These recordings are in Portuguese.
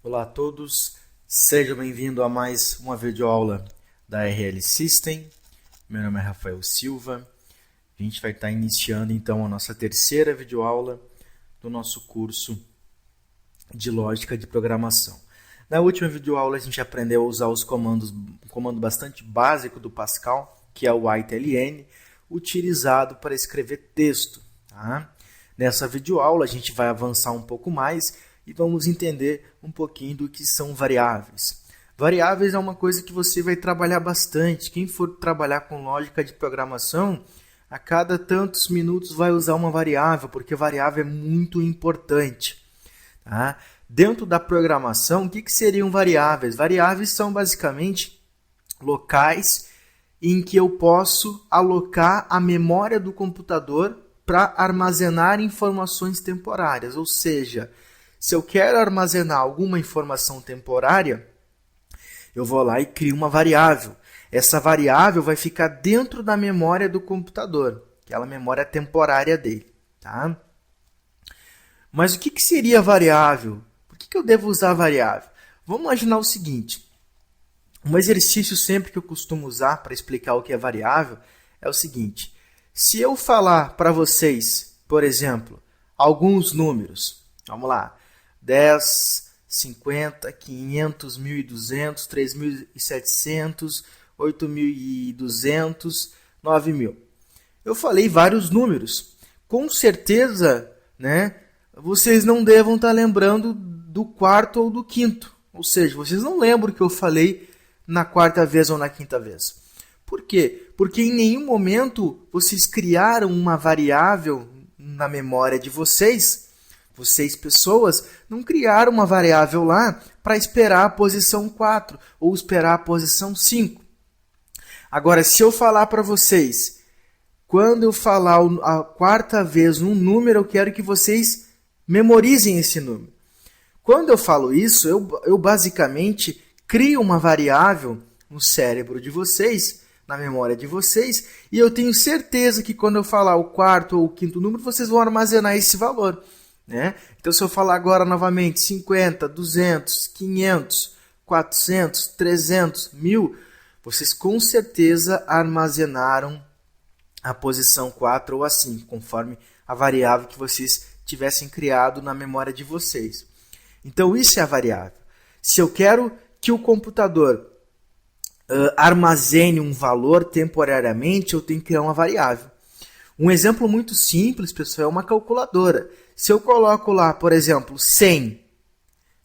Olá a todos, sejam bem-vindos a mais uma videoaula da RL System. Meu nome é Rafael Silva. A gente vai estar iniciando então a nossa terceira videoaula do nosso curso de Lógica de Programação. Na última videoaula a gente aprendeu a usar os comandos, um comando bastante básico do Pascal, que é o ITLN, utilizado para escrever texto. Tá? Nessa videoaula a gente vai avançar um pouco mais e vamos entender um pouquinho do que são variáveis. Variáveis é uma coisa que você vai trabalhar bastante. Quem for trabalhar com lógica de programação, a cada tantos minutos vai usar uma variável, porque variável é muito importante. Tá? Dentro da programação, o que seriam variáveis? Variáveis são basicamente locais em que eu posso alocar a memória do computador para armazenar informações temporárias, ou seja, se eu quero armazenar alguma informação temporária, eu vou lá e crio uma variável. Essa variável vai ficar dentro da memória do computador, aquela memória temporária dele. Tá? Mas o que seria variável? Por que eu devo usar variável? Vamos imaginar o seguinte. Um exercício sempre que eu costumo usar para explicar o que é variável é o seguinte. Se eu falar para vocês, por exemplo, alguns números, vamos lá, 10, 50, 500, 1.200, 3.700, 8.200, 9.000. Eu falei vários números. Com certeza, vocês não devam estar lembrando do quarto ou do quinto. Ou seja, vocês não lembram o que eu falei na quarta vez ou na quinta vez. Por quê? Porque em nenhum momento vocês criaram uma variável na memória de vocês. Vocês, pessoas, não criaram uma variável lá para esperar a posição 4 ou esperar a posição 5. Agora, se eu falar para vocês, quando eu falar a quarta vez um número, eu quero que vocês memorizem esse número. Quando eu falo isso, eu basicamente crio uma variável no cérebro de vocês, na memória de vocês, e eu tenho certeza que quando eu falar o quarto ou o quinto número, vocês vão armazenar esse valor. Então, se eu falar agora novamente 50, 200, 500, 400, 300, 1.000, vocês com certeza armazenaram a posição 4 ou a 5, conforme a variável que vocês tivessem criado na memória de vocês. Então, isso é a variável. Se eu quero que o computador armazene um valor temporariamente, eu tenho que criar uma variável. Um exemplo muito simples, pessoal, é uma calculadora. Se eu coloco lá, por exemplo, 100,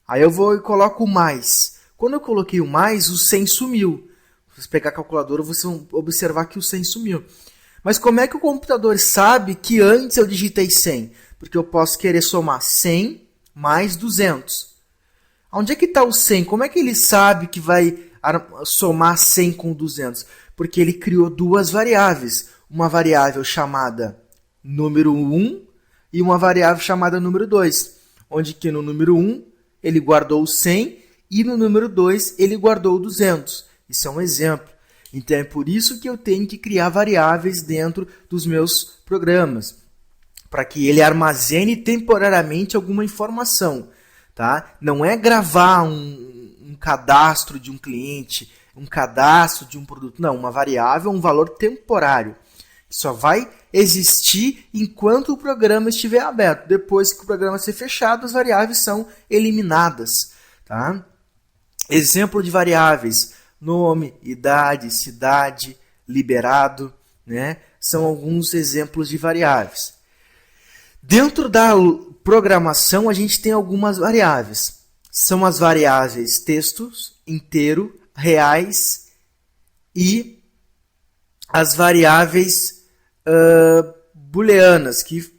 aí eu vou e coloco o mais. Quando eu coloquei o mais, o 100 sumiu. Se você pegar a calculadora, vocês vão observar que o 100 sumiu. Mas como é que o computador sabe que antes eu digitei 100? Porque eu posso querer somar 100 mais 200. Onde é que está o 100? Como é que ele sabe que vai somar 100 com 200? Porque ele criou duas variáveis. Uma variável chamada número 1 e uma variável chamada número 2. Onde que no número 1 ele guardou o 100 e no número 2 ele guardou o 200. Isso é um exemplo. Então é por isso que eu tenho que criar variáveis dentro dos meus programas. Para que ele armazene temporariamente alguma informação. Tá? Não é gravar um cadastro de um cliente, um cadastro de um produto. Não, uma variável é um valor temporário. Que só vai existir enquanto o programa estiver aberto. Depois que o programa ser fechado, as variáveis são eliminadas. Tá? Exemplo de variáveis. Nome, idade, cidade, liberado. São alguns exemplos de variáveis. Dentro da programação, a gente tem algumas variáveis. São as variáveis textos, inteiro, reais e as variáveis booleanas, que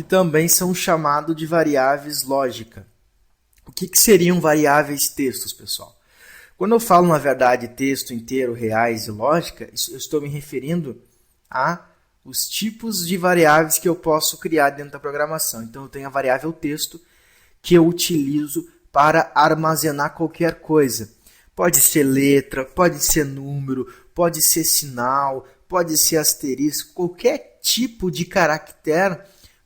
também são chamadas de variáveis lógica. O que seriam variáveis textos, pessoal? Quando eu falo, na verdade, texto, inteiro, reais e lógica, eu estou me referindo a os tipos de variáveis que eu posso criar dentro da programação. Então, eu tenho a variável texto, que eu utilizo para armazenar qualquer coisa. Pode ser letra, pode ser número, pode ser sinal, pode ser asterisco, qualquer tipo de caractere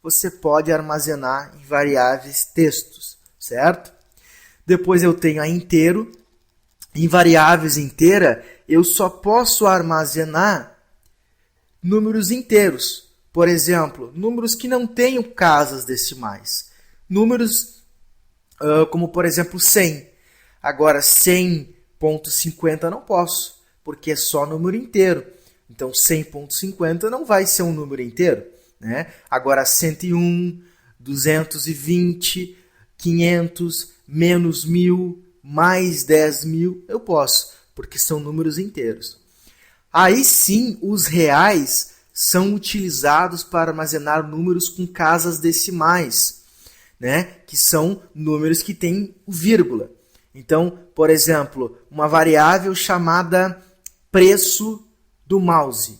você pode armazenar em variáveis textos, certo? Depois eu tenho a inteiro. Em variáveis inteira, eu só posso armazenar números inteiros. Por exemplo, números que não tenham casas decimais. Números como, por exemplo, 100. Agora, 100.50 não posso, porque é só número inteiro. Então, 100.50 não vai ser um número inteiro, né? Agora, 101, 220, 500, menos 1.000, mais 10.000, eu posso, porque são números inteiros. Aí sim, os reais são utilizados para armazenar números com casas decimais, né? Que são números que têm vírgula. Então, por exemplo, uma variável chamada preço do mouse.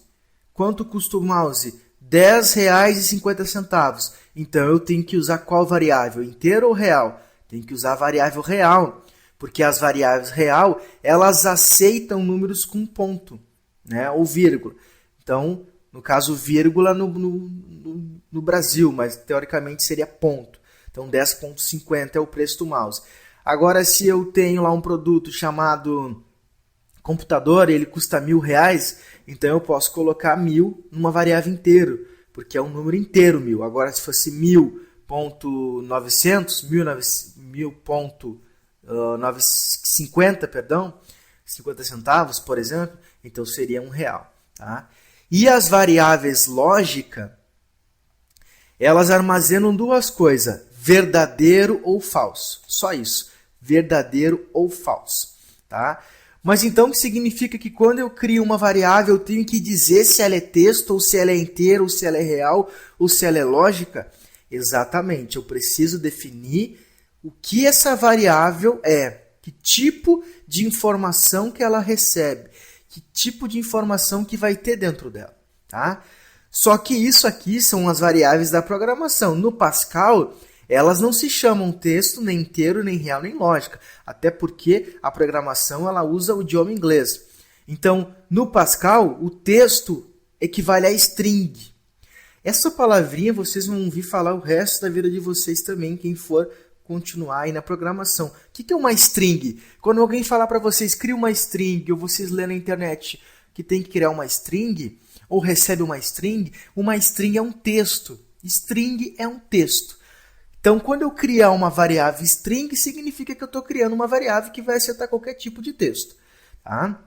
Quanto custa o mouse? R$10,50. Então, eu tenho que usar qual variável? Inteiro ou real? Tenho que usar a variável real, porque as variáveis real, elas aceitam números com ponto, né? Ou vírgula. Então, no caso, vírgula no Brasil, mas teoricamente seria ponto. Então, 10,50 é o preço do mouse. Agora, se eu tenho lá um produto chamado computador e ele custa R$1.000, então eu posso colocar 1.000 numa variável inteiro, porque é um número inteiro 1.000. Agora, se fosse 1.900, 1.950, perdão, 50 centavos, por exemplo, então seria R$1. Tá? E as variáveis lógica, elas armazenam duas coisas, verdadeiro ou falso. Só isso, verdadeiro ou falso. Tá? Mas então o que significa que quando eu crio uma variável, eu tenho que dizer se ela é texto, ou se ela é inteira, ou se ela é real, ou se ela é lógica? Exatamente, eu preciso definir o que essa variável é, que tipo de informação que ela recebe, que tipo de informação que vai ter dentro dela. Tá? Só que isso aqui são as variáveis da programação. No Pascal, elas não se chamam texto, nem inteiro, nem real, nem lógica. Até porque a programação ela usa o idioma inglês. Então, no Pascal, o texto equivale a string. Essa palavrinha vocês vão ouvir falar o resto da vida de vocês também, quem for continuar aí na programação. O que é uma string? Quando alguém falar para vocês, cria uma string, ou vocês lêem na internet que tem que criar uma string, ou recebe uma string é um texto. String é um texto. Então, quando eu criar uma variável string, significa que eu estou criando uma variável que vai aceitar qualquer tipo de texto. Tá?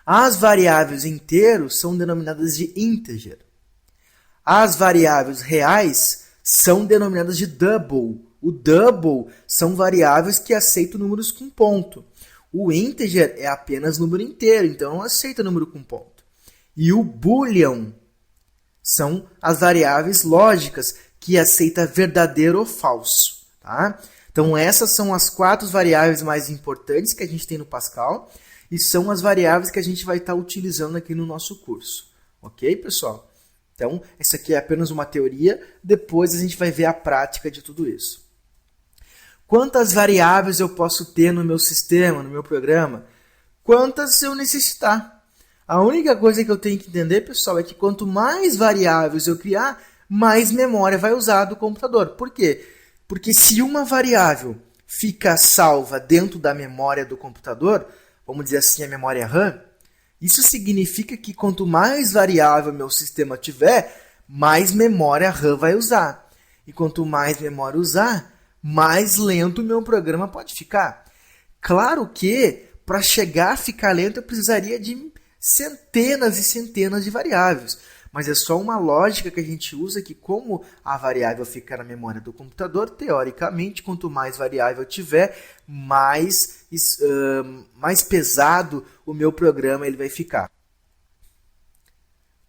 As variáveis inteiros são denominadas de integer. As variáveis reais são denominadas de double. O double são variáveis que aceitam números com ponto. O integer é apenas número inteiro, então não aceita número com ponto. E o boolean são as variáveis lógicas que aceita verdadeiro ou falso. Tá? Então essas são as 4 variáveis mais importantes que a gente tem no Pascal e são as variáveis que a gente vai estar utilizando aqui no nosso curso. Ok, pessoal? Então, essa aqui é apenas uma teoria, depois a gente vai ver a prática de tudo isso. Quantas variáveis eu posso ter no meu sistema, no meu programa? Quantas eu necessitar. A única coisa que eu tenho que entender, pessoal, é que quanto mais variáveis eu criar, mais memória vai usar do computador. Por quê? Porque se uma variável fica salva dentro da memória do computador, vamos dizer assim, a memória RAM, isso significa que quanto mais variável meu sistema tiver, mais memória RAM vai usar. E quanto mais memória usar, mais lento o meu programa pode ficar. Claro que, para chegar a ficar lento, eu precisaria de centenas e centenas de variáveis. Mas é só uma lógica que a gente usa que, como a variável fica na memória do computador, teoricamente, quanto mais variável tiver, mais pesado o meu programa ele vai ficar.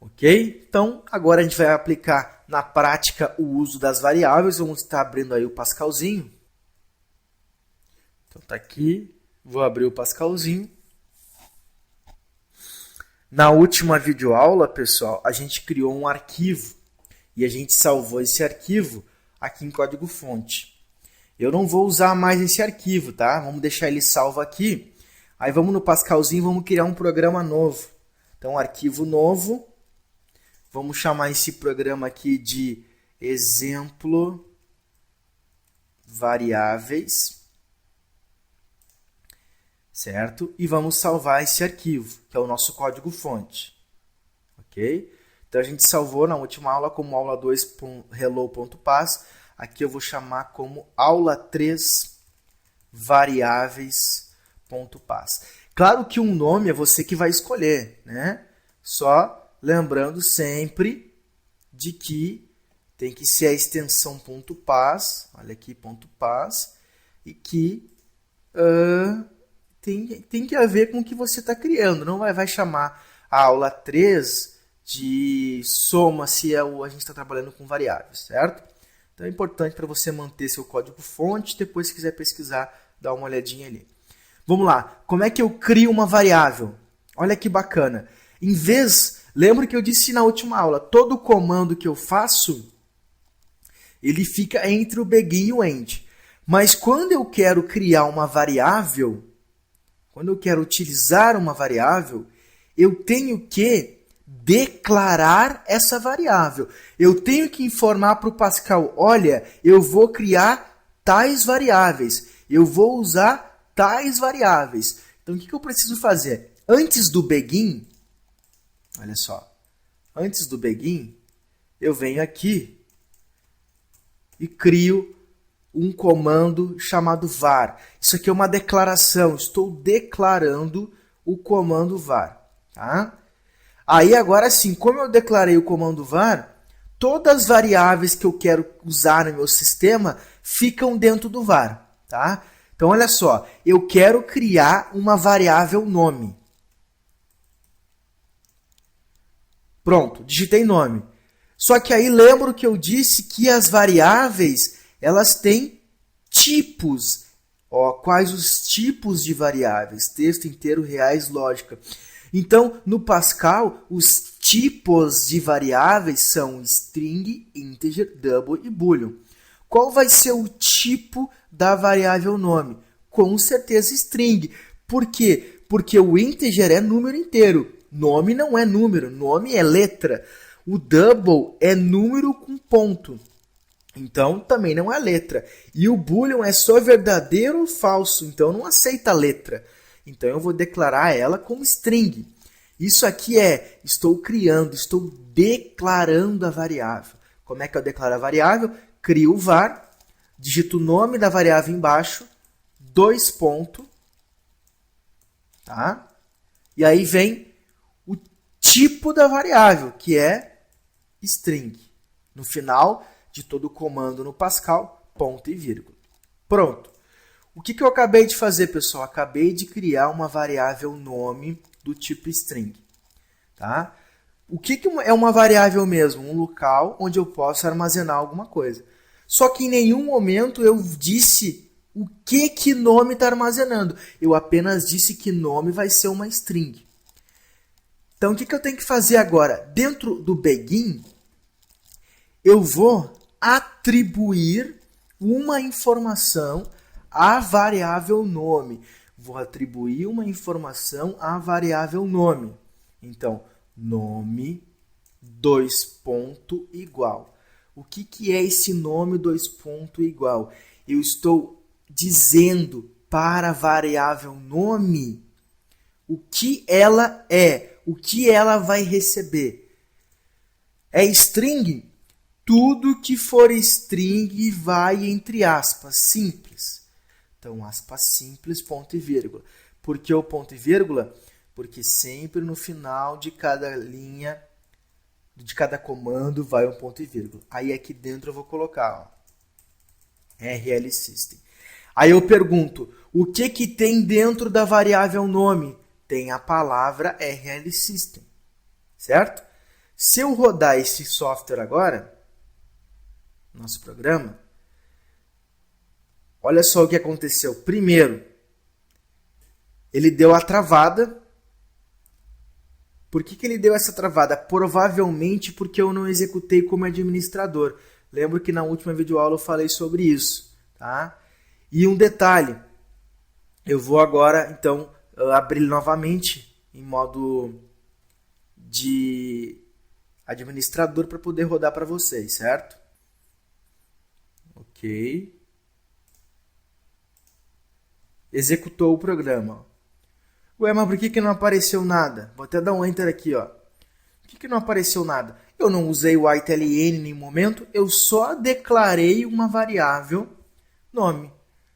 Ok? Então, agora a gente vai aplicar na prática o uso das variáveis. Vamos estar abrindo aí o Pascalzinho. Então, está aqui. Vou abrir o Pascalzinho. Na última videoaula, pessoal, a gente criou um arquivo e a gente salvou esse arquivo aqui em código-fonte. Eu não vou usar mais esse arquivo, tá? Vamos deixar ele salvo aqui. Aí vamos no Pascalzinho e vamos criar um programa novo. Então, arquivo novo. Vamos chamar esse programa aqui de exemplo variáveis. certo? E vamos salvar esse arquivo, que é o nosso código-fonte, ok? Então, a gente salvou na última aula como aula2.hello.pass. Aqui eu vou chamar como aula3 variáveis.pass. Claro que um nome é você que vai escolher, né? Só lembrando sempre de que tem que ser a extensão .pass, olha aqui, .pass, e que tem que haver com o que você está criando. Não vai chamar a aula 3 de soma se a gente está trabalhando com variáveis, certo? Então é importante para você manter seu código-fonte, depois se quiser pesquisar, dá uma olhadinha ali. Vamos lá, como é que eu crio uma variável? Olha que bacana. Lembra que eu disse na última aula, todo comando que eu faço, ele fica entre o begin e o end. Mas quando eu quero criar uma variável, quando eu quero utilizar uma variável, eu tenho que declarar essa variável. Eu tenho que informar para o Pascal, olha, eu vou criar tais variáveis, eu vou usar tais variáveis. Então, o que eu preciso fazer? Antes do begin, olha só, antes do begin, eu venho aqui e crio um comando chamado var. Isso aqui é uma declaração, estou declarando o comando var, tá? Aí, agora sim, como eu declarei o comando var, todas as variáveis que eu quero usar no meu sistema ficam dentro do var, tá? Então, olha só, eu quero criar uma variável nome. Pronto, digitei nome. Só que aí lembro que eu disse que as variáveis, elas têm tipos. Ó, quais os tipos de variáveis? Texto inteiro, reais, lógica. Então, no Pascal, os tipos de variáveis são string, integer, double e boolean. Qual vai ser o tipo da variável nome? Com certeza string. Por quê? Porque o integer é número inteiro. Nome não é número, nome é letra. O double é número com ponto. Então, também não é letra. E o boolean é só verdadeiro ou falso. Então, não aceita letra. Então, eu vou declarar ela como string. Isso aqui estou criando, estou declarando a variável. Como é que eu declaro a variável? Crio o var, digito o nome da variável embaixo, 2 pontos, tá? E aí vem o tipo da variável, que é string. No final de todo o comando no Pascal, ponto e vírgula. Pronto. O que eu acabei de fazer, pessoal? Acabei de criar uma variável nome do tipo string. Tá? O que é uma variável mesmo? Um local onde eu posso armazenar alguma coisa. Só que em nenhum momento eu disse o que nome está armazenando. Eu apenas disse que nome vai ser uma string. Então, o que eu tenho que fazer agora? Dentro do begin, eu vou atribuir uma informação à variável nome. Vou atribuir uma informação à variável nome. Então, nome, 2 ponto igual. O que é esse nome 2 ponto igual? Eu estou dizendo para a variável nome o que ela é, o que ela vai receber. É string? Tudo que for string vai entre aspas, simples. Então, aspas simples, ponto e vírgula. Por que o ponto e vírgula? Porque sempre no final de cada linha, de cada comando, vai um ponto e vírgula. Aí aqui dentro eu vou colocar RL System. Aí eu pergunto, o que tem dentro da variável nome? Tem a palavra RL System, certo? Se eu rodar esse software agora, nosso programa, olha só o que aconteceu. Primeiro, ele deu a travada. Por que ele deu essa travada? Provavelmente porque eu não executei como administrador. Lembro que na última videoaula eu falei sobre isso. Tá? E um detalhe, eu vou agora então abrir novamente em modo de administrador para poder rodar para vocês, certo? Ok. Executou o programa. Ué, mas por que não apareceu nada? Vou até dar um enter aqui, ó. Por que não apareceu nada? Eu não usei o itln em nenhum momento, eu só declarei uma variável nome.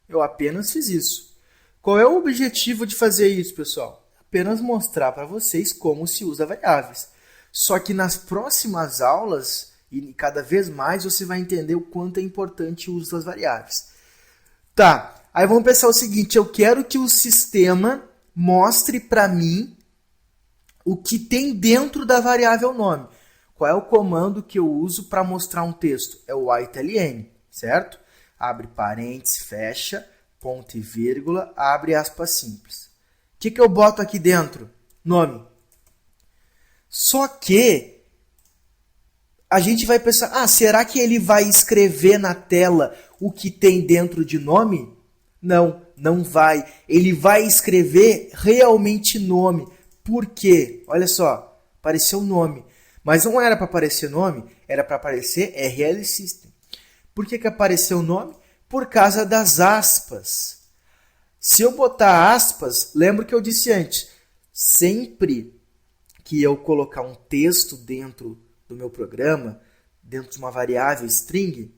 Eu apenas fiz isso. Qual é o objetivo de fazer isso, pessoal? Apenas mostrar para vocês como se usa variáveis. Só que nas próximas aulas, e cada vez mais, você vai entender o quanto é importante o uso das variáveis. Tá, aí vamos pensar o seguinte, eu quero que o sistema mostre para mim o que tem dentro da variável nome. Qual é o comando que eu uso para mostrar um texto? É o itln, certo? Abre parênteses, fecha, ponto e vírgula, abre aspas simples. O que eu boto aqui dentro? Nome. Só que a gente vai pensar, será que ele vai escrever na tela o que tem dentro de nome? Não, não vai. Ele vai escrever realmente nome. Por quê? Olha só, apareceu nome. Mas não era para aparecer nome, era para aparecer RL System. Por que apareceu o nome? Por causa das aspas. Se eu botar aspas, lembra que eu disse antes, sempre que eu colocar um texto dentro do meu programa, dentro de uma variável string,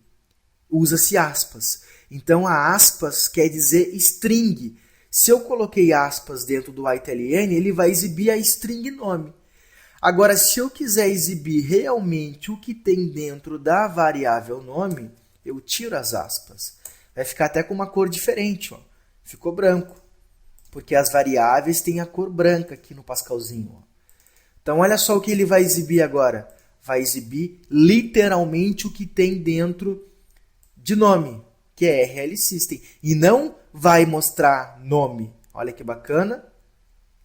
usa-se aspas. Então, a aspas quer dizer string. Se eu coloquei aspas dentro do itln, ele vai exibir a string nome. Agora, se eu quiser exibir realmente o que tem dentro da variável nome, eu tiro as aspas. Vai ficar até com uma cor diferente. Ó. Ficou branco. Porque as variáveis têm a cor branca aqui no Pascalzinho. Ó. Então, olha só o que ele vai exibir agora. Vai exibir literalmente o que tem dentro de nome, que é RL System. E não vai mostrar nome. Olha que bacana.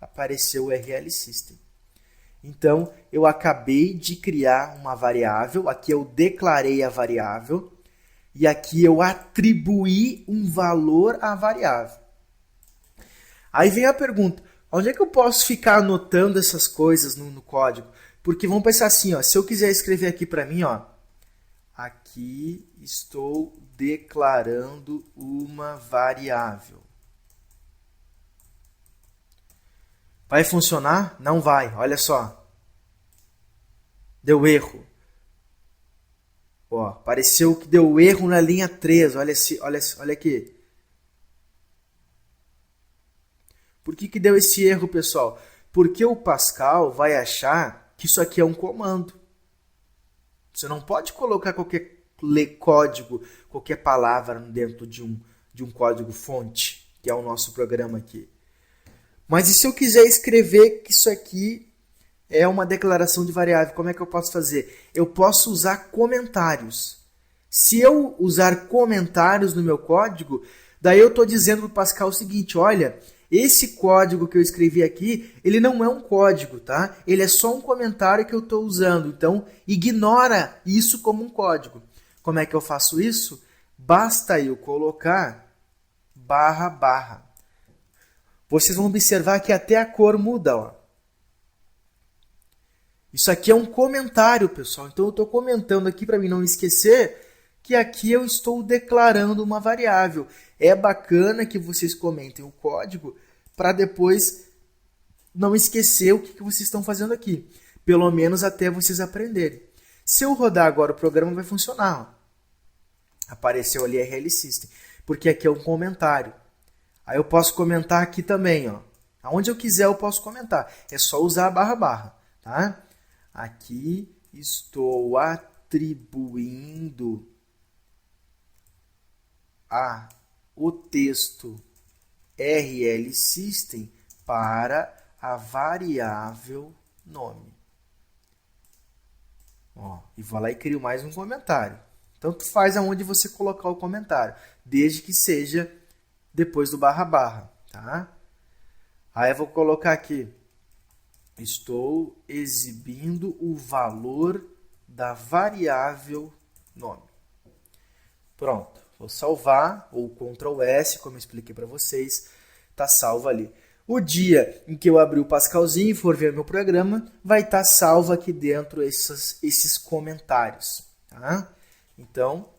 Apareceu o RL System. Então, eu acabei de criar uma variável. Aqui eu declarei a variável. E aqui eu atribuí um valor à variável. Aí vem a pergunta. Onde é que eu posso ficar anotando essas coisas no código? Porque vamos pensar assim, ó, se eu quiser escrever aqui para mim, ó, aqui estou declarando uma variável. Vai funcionar? Não vai, olha só. Deu erro. Ó, pareceu que deu erro na linha 3, olha aqui. Por que deu esse erro, pessoal? Porque o Pascal vai achar que isso aqui é um comando. Você não pode colocar qualquer código, qualquer palavra dentro de um código fonte, que é o nosso programa aqui. Mas e se eu quiser escrever que isso aqui é uma declaração de variável, como é que eu posso fazer? Eu posso usar comentários. Se eu usar comentários no meu código, daí eu estou dizendo para o Pascal o seguinte, olha, esse código que eu escrevi aqui, ele não é um código, tá? Ele é só um comentário que eu estou usando. Então, ignora isso como um código. Como é que eu faço isso? Basta eu colocar //. Vocês vão observar que até a cor muda, ó. Isso aqui é um comentário, pessoal. Então, eu estou comentando aqui para mim não esquecer que aqui eu estou declarando uma variável. É bacana que vocês comentem o código para depois não esquecer o que vocês estão fazendo aqui. Pelo menos até vocês aprenderem. Se eu rodar agora o programa, vai funcionar. Ó. Apareceu ali RL System, porque aqui é um comentário. Aí eu posso comentar aqui também. Ó. Aonde eu quiser eu posso comentar. É só usar a //. Tá? Aqui estou atribuindo o texto RL System para a variável nome. Ó, e vou lá e crio mais um comentário. Tanto faz aonde você colocar o comentário, desde que seja depois do //. Tá? Aí eu vou colocar aqui. Estou exibindo o valor da variável nome. Pronto. Vou salvar, ou Ctrl S, como eu expliquei para vocês, está salvo ali. O dia em que eu abrir o Pascalzinho e for ver meu programa, vai estar salvo aqui dentro esses comentários. Tá? Então,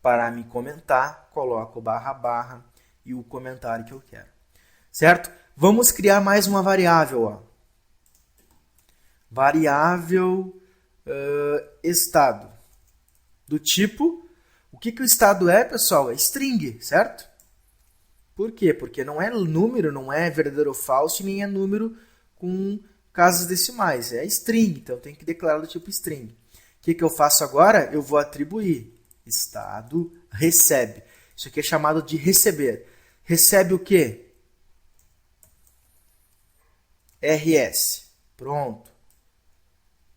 para me comentar, coloco o // e o comentário que eu quero. Certo? Vamos criar mais uma variável. Ó. Variável estado. Do tipo, o que o estado é, pessoal? É string, certo? Por quê? Porque não é número, não é verdadeiro ou falso, nem é número com casas decimais. É string, então tem que declarar do tipo string. O que eu faço agora? Eu vou atribuir. Estado recebe. Isso aqui é chamado de receber. Recebe o quê? RS. Pronto.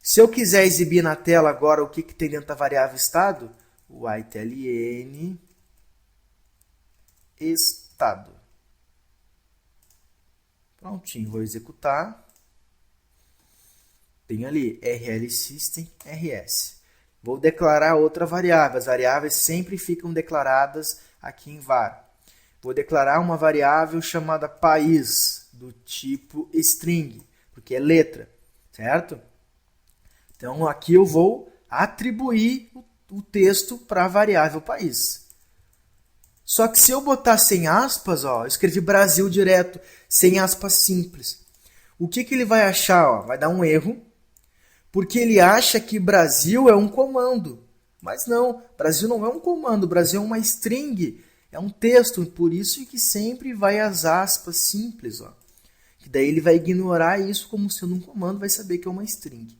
Se eu quiser exibir na tela agora o que tem dentro da variável estado, o itln estado. Prontinho, vou executar. Tem ali rlSystem rs. Vou declarar outra variável. As variáveis sempre ficam declaradas aqui em var. Vou declarar uma variável chamada país, do tipo string, porque é letra, certo? Então, aqui eu vou atribuir o texto para a variável país. Só que se eu botar sem aspas, ó, eu escrevi Brasil direto, sem aspas simples. O que ele vai achar? Ó? Vai dar um erro, porque ele acha que Brasil é um comando. Mas não, Brasil não é um comando, Brasil é uma string, é um texto, por isso que sempre vai as aspas simples. Ó. Que daí ele vai ignorar isso como sendo um comando, vai saber que é uma string.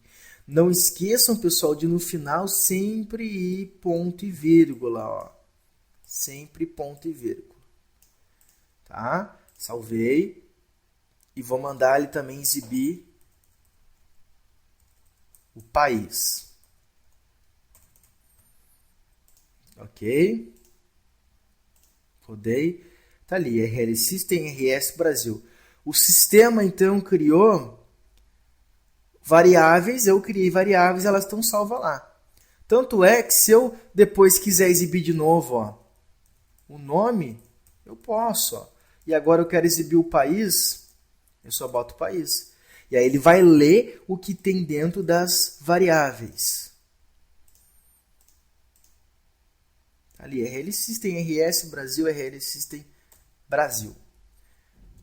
Não esqueçam, pessoal, de no final sempre ir ponto e vírgula. Ó. Sempre ponto e vírgula. Tá? Salvei. E vou mandar ele também exibir o país. Ok? Rodei. Tá ali, rlSystem rs Brasil. O sistema, então, criou variáveis. Eu criei variáveis, elas estão salvas lá. Tanto é que se eu depois quiser exibir de novo, ó, o nome, eu posso. Ó. E agora eu quero exibir o país, eu só boto o país. E aí ele vai ler o que tem dentro das variáveis. Ali, rlSystem rs Brasil, rlSystem Brasil.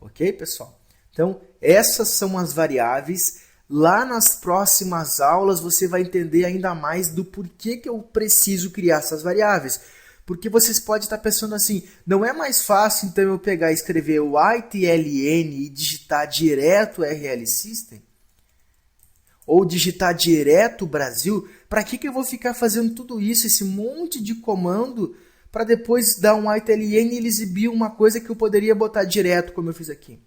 Ok, pessoal? Então, essas são as variáveis. Lá nas próximas aulas você vai entender ainda mais do porquê que eu preciso criar essas variáveis. Porque vocês podem estar pensando assim, não é mais fácil então eu pegar e escrever o itln e digitar direto rlSystem? Ou digitar direto Brasil? Para que eu vou ficar fazendo tudo isso, esse monte de comando, para depois dar um itln e ele exibir uma coisa que eu poderia botar direto, como eu fiz aqui?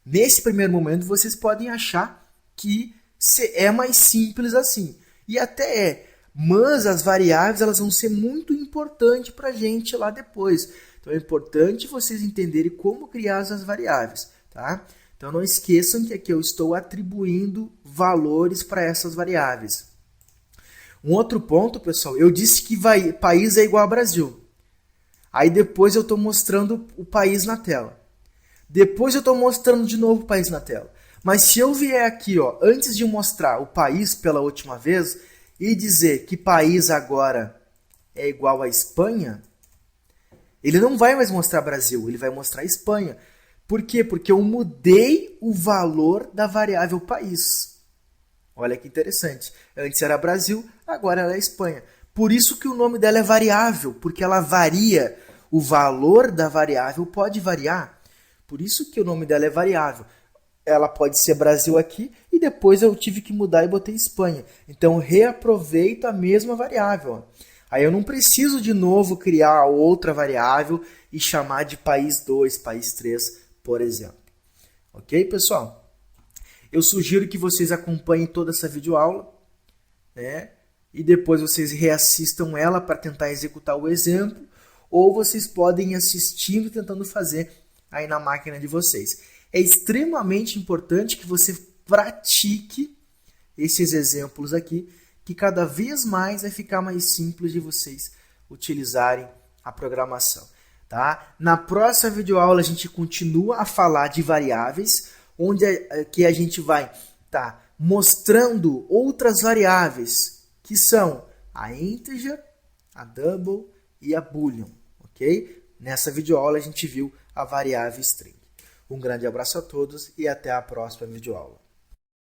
Nesse primeiro momento vocês podem achar que é mais simples assim. E até é. Mas as variáveis elas vão ser muito importantes para a gente lá depois. Então é importante vocês entenderem como criar as variáveis. Tá? Então não esqueçam que aqui eu estou atribuindo valores para essas variáveis. Um outro ponto, pessoal, eu disse que país é igual a Brasil. Aí depois eu estou mostrando o país na tela. Depois eu estou mostrando de novo o país na tela. Mas se eu vier aqui, ó, antes de mostrar o país pela última vez, e dizer que país agora é igual a Espanha, ele não vai mais mostrar Brasil, ele vai mostrar Espanha. Por quê? Porque eu mudei o valor da variável país. Olha que interessante. Antes era Brasil, agora ela é Espanha. Por isso que o nome dela é variável, porque ela varia. O valor da variável pode variar. Por isso que o nome dela é variável. Ela pode ser Brasil aqui e depois eu tive que mudar e botei Espanha. Então, reaproveito a mesma variável. Aí eu não preciso de novo criar outra variável e chamar de país 2, país 3, por exemplo. Ok, pessoal? Eu sugiro que vocês acompanhem toda essa videoaula, né? E depois vocês reassistam ela para tentar executar o exemplo, ou vocês podem ir assistindo tentando fazer aí na máquina de vocês. É extremamente importante que você pratique esses exemplos aqui, que cada vez mais vai ficar mais simples de vocês utilizarem a programação. Tá? Na próxima videoaula a gente continua a falar de variáveis, onde que a gente vai estar mostrando outras variáveis, que são a integer, a double e a boolean. Okay? Nessa videoaula a gente viu a variável string. Um grande abraço a todos e até a próxima videoaula.